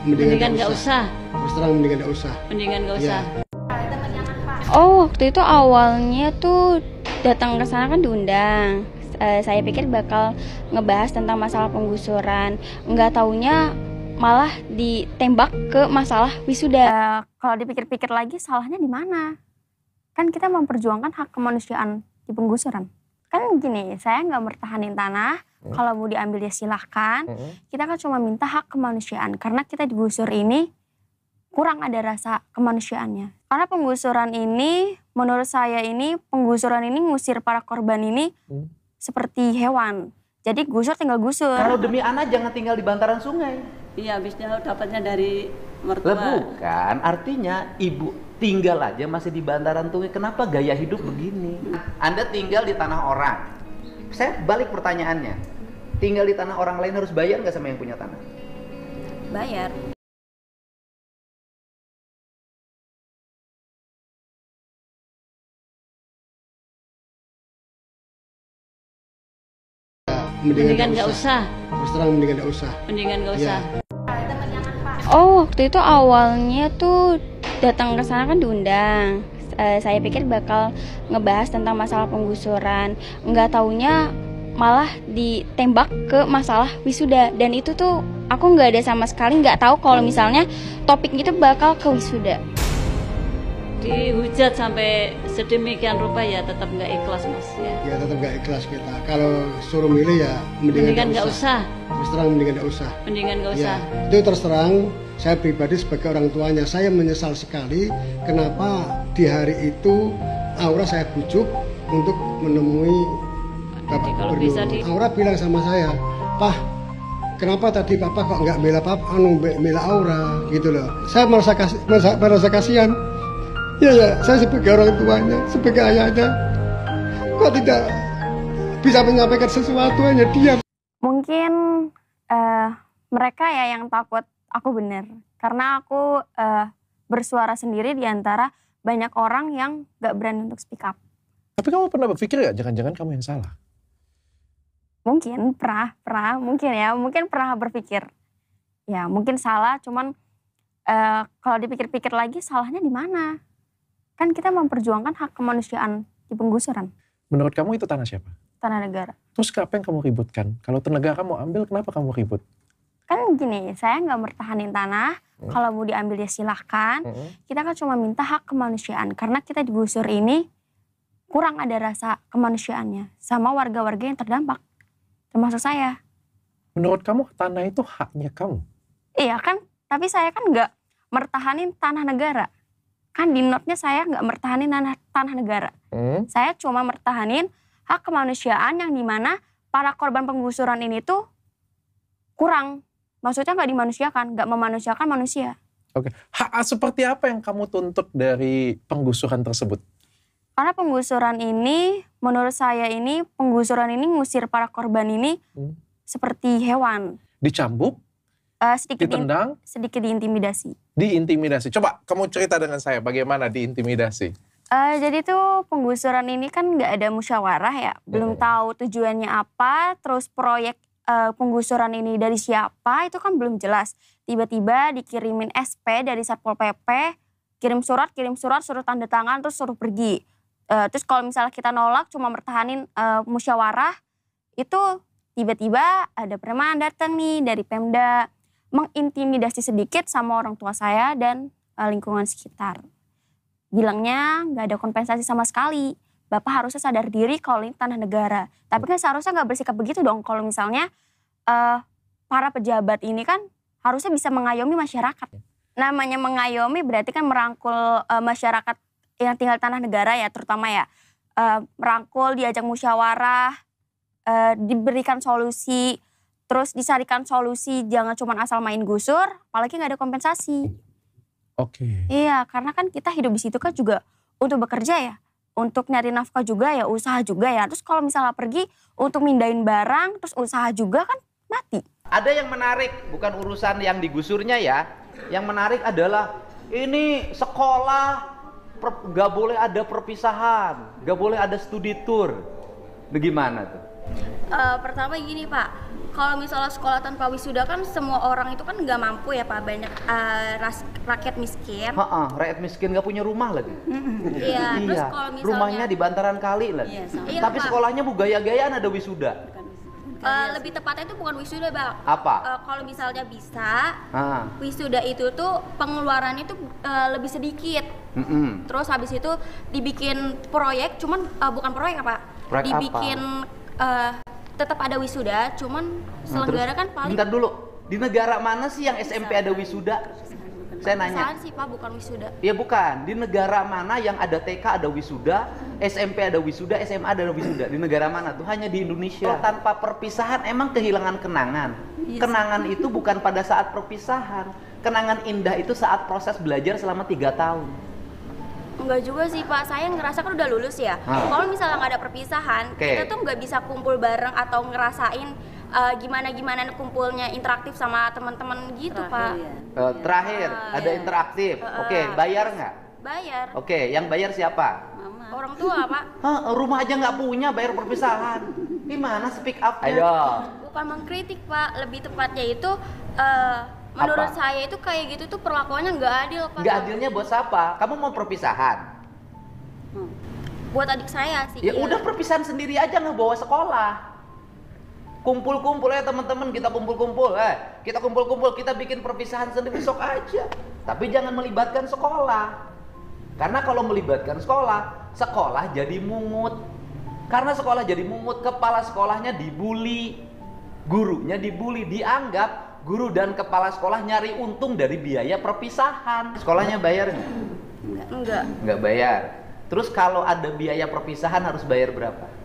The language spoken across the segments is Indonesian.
Mendingan nggak usah. Terus terang mendingan nggak usah. Mendingan nggak usah. Oh, waktu itu awalnya tuh datang ke sana kan diundang. Saya pikir bakal ngebahas tentang masalah penggusuran. Nggak taunya malah ditembak ke masalah wisuda. Kalau dipikir-pikir lagi salahnya di mana? Kan kita memperjuangkan hak kemanusiaan di penggusuran. Kan gini, saya nggak mertahanin tanah. Kalau mau diambil ya silahkan. Kita kan cuma minta hak kemanusiaan. Karena kita digusur ini kurang ada rasa kemanusiaannya. Karena penggusuran ini, menurut saya ini, penggusuran ini ngusir para korban ini seperti hewan. Jadi gusur tinggal gusur. Kalau demi anak jangan tinggal di bantaran sungai. Iya, habisnya dapatnya dari mertua. Bukan, artinya ibu tinggal aja masih di bantaran sungai. Kenapa gaya hidup begini? Anda tinggal di tanah orang. Saya balik pertanyaannya. Tinggal di tanah orang lain harus bayar nggak sama yang punya tanah? Bayar. Mendingan nggak usah. Terus terang mendingan nggak usah. Mendingan nggak usah. Oh, waktu itu awalnya tuh datang ke sana kan diundang. Saya pikir bakal ngebahas tentang masalah penggusuran. Nggak taunya malah ditembak ke masalah wisuda. Dan itu tuh aku nggak ada sama sekali nggak tahu kalau misalnya topiknya itu bakal ke wisuda. Dihujat sampai sedemikian rupa ya tetap nggak ikhlas mas ya. Ya tetap nggak ikhlas kita. Kalau suruh milih ya mendingan nggak usah. Terus terang mendingan nggak usah. Mendingan nggak usah. Ya, itu terus terang saya pribadi sebagai orang tuanya saya menyesal sekali kenapa di hari itu Aura saya bujuk untuk menemui Bapak kalau Gubernur. bisa Aura bilang sama saya, "Pak, kenapa tadi Papa kok nggak bela bela Aura gitu loh." Saya merasa kasihan. Ya, saya sebagai orang tuanya, sebagai ayahnya, kok tidak bisa menyampaikan sesuatu, hanya diam. Mungkin mereka ya yang takut aku bener. Karena aku bersuara sendiri di antara banyak orang yang gak berani untuk speak up. Tapi kamu pernah berpikir gak jangan-jangan kamu yang salah? Mungkin pernah berpikir. Ya mungkin salah, cuman kalau dipikir-pikir lagi salahnya di mana? Kan kita memperjuangkan hak kemanusiaan di penggusuran. Menurut kamu itu tanah siapa? Tanah negara. Terus apa yang kamu ributkan? Kalau negara kamu ambil, kenapa kamu ribut? Kan gini, saya nggak mertahanin tanah. Kalau mau diambil ya silahkan. Kita kan cuma minta hak kemanusiaan. Karena kita digusur ini kurang ada rasa kemanusiaannya. Sama warga-warga yang terdampak. Termasuk saya. Menurut kamu tanah itu haknya kamu? Iya kan, tapi saya kan nggak mertahanin tanah negara. Kan di notnya saya nggak mertahanin tanah negara. Saya cuma mertahanin hak kemanusiaan yang dimana para korban penggusuran ini tuh kurang. Maksudnya nggak dimanusiakan, nggak memanusiakan manusia. Oke, hak seperti apa yang kamu tuntut dari penggusuran tersebut? Karena penggusuran ini, menurut saya ini, penggusuran ini ngusir para korban ini seperti hewan. Dicambuk? Ditendang? Sedikit diintimidasi. Diintimidasi. Coba kamu cerita dengan saya bagaimana diintimidasi. Jadi tuh penggusuran ini kan nggak ada musyawarah ya. Belum tahu tujuannya apa, terus proyek penggusuran ini dari siapa, itu kan belum jelas. Tiba-tiba dikirimin SP dari Satpol PP, kirim surat, suruh tanda tangan, terus suruh pergi. Terus kalau misalnya kita nolak cuma mertahanin musyawarah, itu tiba-tiba ada preman datang nih dari Pemda, mengintimidasi sedikit sama orang tua saya dan lingkungan sekitar. Bilangnya nggak ada kompensasi sama sekali. Bapak harusnya sadar diri kalau ini tanah negara. Tapi kan seharusnya nggak bersikap begitu dong kalau misalnya para pejabat ini kan harusnya bisa mengayomi masyarakat. Namanya mengayomi berarti kan merangkul masyarakat yang tinggal tanah negara ya terutama ya. Merangkul, diajak musyawarah, diberikan solusi, terus disarikan solusi, jangan cuma asal main gusur, apalagi nggak ada kompensasi. Oke. Iya, karena kan kita hidup di situ kan juga untuk bekerja ya, untuk nyari nafkah juga ya, usaha juga ya. Terus kalau misalnya pergi untuk mindahin barang, terus usaha juga kan mati. Ada yang menarik, bukan urusan yang digusurnya ya. Yang menarik adalah ini sekolah gak boleh ada perpisahan, gak boleh ada studi tour. Bagaimana tuh? Pertama gini Pak, Kalau misalnya sekolah tanpa wisuda kan semua orang itu kan nggak mampu ya Pak, banyak rakyat miskin. Rakyat miskin nggak punya rumah lagi. Iya. Terus Iya, kalau misalnya rumahnya di bantaran kali lagi. Iya, sama. Iya, Tapi Pak. sekolahnya bu gaya-gayaan ada wisuda. lebih tepatnya itu bukan wisuda Bang. Apa? Kalau misalnya bisa wisuda itu tuh pengeluarannya tuh lebih sedikit. Terus habis itu dibikin proyek, cuman bukan proyek apa? Proyek dibikin tetap ada wisuda, cuman selenggara kan paling. Bentar dulu, di negara mana sih yang SMP ada wisuda? Saya nanya. Sih Pak, bukan wisuda. Ya bukan, di negara mana yang ada TK ada wisuda, SMP ada wisuda, SMA ada wisuda? Di negara mana tuh? Hanya di Indonesia. Tanpa perpisahan emang kehilangan kenangan. Kenangan itu bukan pada saat perpisahan. Kenangan indah itu saat proses belajar selama 3 tahun. Enggak juga sih Pak, saya ngerasa kan udah lulus ya. Kalau misalnya nggak ada perpisahan, kita tuh nggak bisa kumpul bareng atau ngerasain gimana kumpulnya interaktif sama teman-teman gitu Pak. Terakhir ada interaktif. Oke, bayar nggak? Bayar. Oke, yang bayar siapa? Mama. Orang tua Pak. Rumah aja nggak punya, bayar perpisahan. Gimana speak up? Ayo. Bukan mengkritik Pak, lebih tepatnya itu menurut saya itu kayak gitu tuh perlakuannya nggak adil Pak. Nggak adilnya buat siapa? Kamu mau perpisahan? Buat adik saya sih. Ya udah perpisahan sendiri aja, nggak bawa sekolah. Kumpul-kumpul ya teman-teman, kita kumpul-kumpul, kita kumpul-kumpul, kita bikin perpisahan sendiri, sok aja. Tapi jangan melibatkan sekolah. Karena kalau melibatkan sekolah, sekolah jadi mungut. Karena sekolah jadi mungut, kepala sekolahnya dibully, gurunya dibully, dianggap guru dan kepala sekolah nyari untung dari biaya perpisahan. Sekolahnya bayar nggak? Enggak. Nggak bayar. Terus kalau ada biaya perpisahan harus bayar berapa?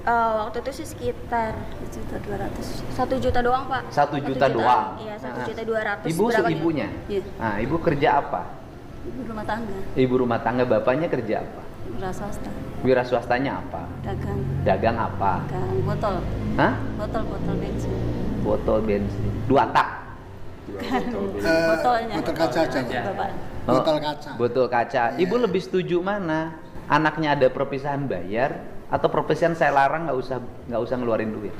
Waktu itu sih sekitar 1 juta doang Pak. 1 juta doang? Iya, 1.200.000. Ibu ibunya? Iya. Nah, ibu kerja apa? Ibu rumah tangga. Ibu rumah tangga, bapaknya kerja apa? Wira swasta. Wira swastanya apa? Dagang. Dagang apa? Dagang botol. Hah? Botol bensin. Botol bensin. 2 tak? Botolnya. Botol kaca aja. Bapak. Botol kaca. Botol kaca. Ibu lebih setuju mana? Anaknya ada perpisahan bayar atau perpisahan saya larang nggak usah ngeluarin duit?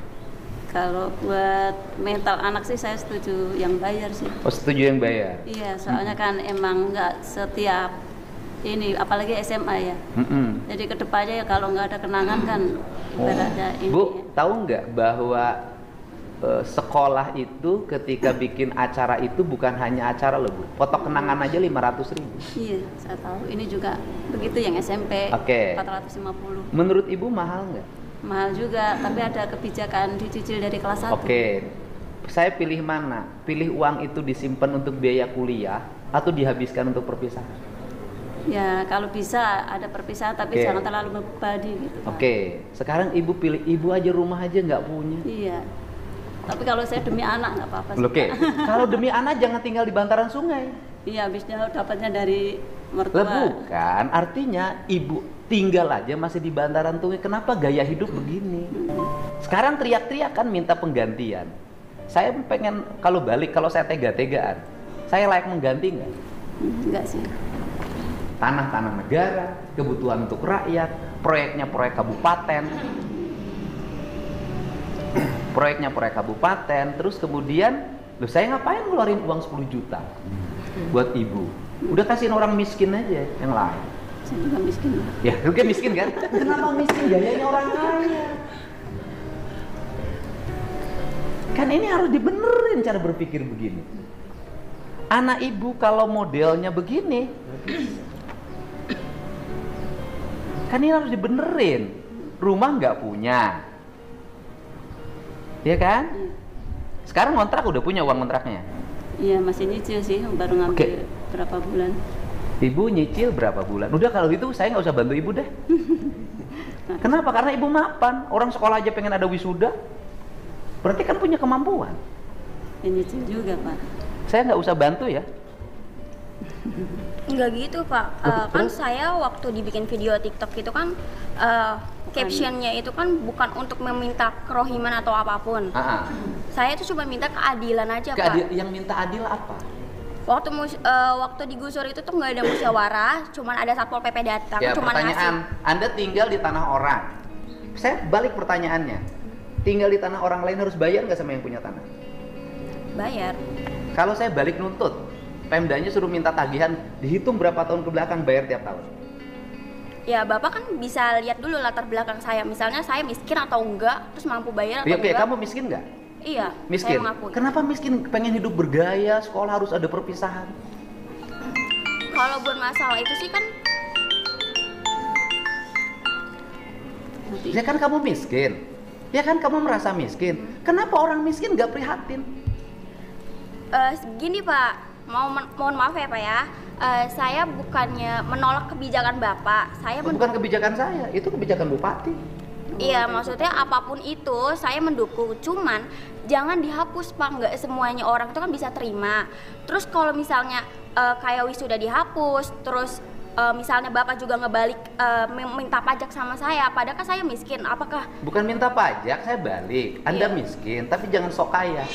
Kalau buat mental anak sih saya setuju yang bayar sih. Oh, setuju yang bayar? Iya, soalnya kan emang nggak setiap ini, apalagi SMA ya. Jadi kedepannya ya kalau nggak ada kenangan kan ibaratnya ini. Bu, tahu nggak bahwa sekolah itu ketika bikin acara itu bukan hanya acara loh Bu, foto kenangan aja 500.000. Iya, saya tahu. Ini juga begitu yang SMP. Oke. 450. Menurut Ibu mahal nggak? Mahal juga, tapi ada kebijakan dicicil dari kelas 1. Oke. Saya pilih mana? Pilih uang itu disimpan untuk biaya kuliah atau dihabiskan untuk perpisahan? Ya, kalau bisa ada perpisahan tapi jangan terlalu membebani gitu. Oke. Sekarang Ibu pilih, Ibu aja rumah aja nggak punya. Iya. Tapi kalau saya demi anak nggak apa-apa sih. Oke. Kalau demi anak jangan tinggal di bantaran sungai. Iya, habisnya dapatnya dari mertua. Lah bukan, artinya Ibu tinggal aja masih di bantaran sungai. Kenapa gaya hidup begini? Sekarang teriak-teriak kan minta penggantian. Saya pengen kalau balik, kalau saya tega-tegaan, saya layak mengganti nggak? Enggak sih. Tanah-tanah negara, kebutuhan untuk rakyat, proyeknya proyek kabupaten. Proyeknya proyek kabupaten, terus kemudian loh saya ngapain ngeluarin uang 10 juta buat Ibu? Udah kasihin orang miskin aja yang lain. Saya juga miskin. Ya, lu kan miskin kan? Kenapa miskin? Gayanya orang kaya. Kan ini harus dibenerin cara berpikir begini. Anak Ibu kalau modelnya begini, kan ini harus dibenerin. Rumah nggak punya. Iya kan? Sekarang kontrak udah punya uang kontraknya? Iya, masih nyicil sih, baru ngambil berapa bulan. Ibu nyicil berapa bulan? Udah kalau gitu saya nggak usah bantu Ibu deh. Kenapa? Karena Ibu mapan. Orang sekolah aja pengen ada wisuda. Berarti kan punya kemampuan. Ya, nyicil juga Pak. Saya nggak usah bantu ya? Enggak gitu Pak. Kan saya waktu dibikin video TikTok itu kan captionnya itu kan bukan untuk meminta kerohiman atau apapun. Saya itu cuma minta keadilan aja Pak. Yang minta adil apa? Waktu digusur itu tuh nggak ada musyawarah, cuman ada satpol PP datang, Ya, cuman pertanyaan, ngasih. Anda tinggal di tanah orang. Saya balik pertanyaannya. tinggal di tanah orang lain harus bayar nggak sama yang punya tanah? Bayar. Kalau saya balik nuntut, Pemdanya suruh minta tagihan, dihitung berapa tahun ke belakang bayar tiap tahun. Ya Bapak kan bisa lihat dulu latar belakang saya. Misalnya saya miskin atau enggak, terus mampu bayar atau Oke, enggak. kamu miskin nggak? Iya, Miskin. saya mengakui. Kenapa miskin? Pengen hidup bergaya, sekolah harus ada perpisahan. Kalau buat masalah itu sih kan Ya kan kamu miskin. Ya kan kamu merasa miskin. Kenapa orang miskin nggak prihatin? gini Pak, mohon maaf ya Pak ya. Saya bukannya menolak kebijakan Bapak. Saya Bukan kebijakan saya, itu kebijakan bupati. Iya, maksudnya apapun itu saya mendukung. Cuman jangan dihapus Pak, nggak semuanya orang itu kan bisa terima. Terus kalau misalnya kayak wisuda dihapus, terus misalnya Bapak juga ngebalik minta pajak sama saya, padahal kan saya miskin. Apakah Bukan minta pajak, saya balik. Anda Iya. miskin, tapi jangan sok kaya.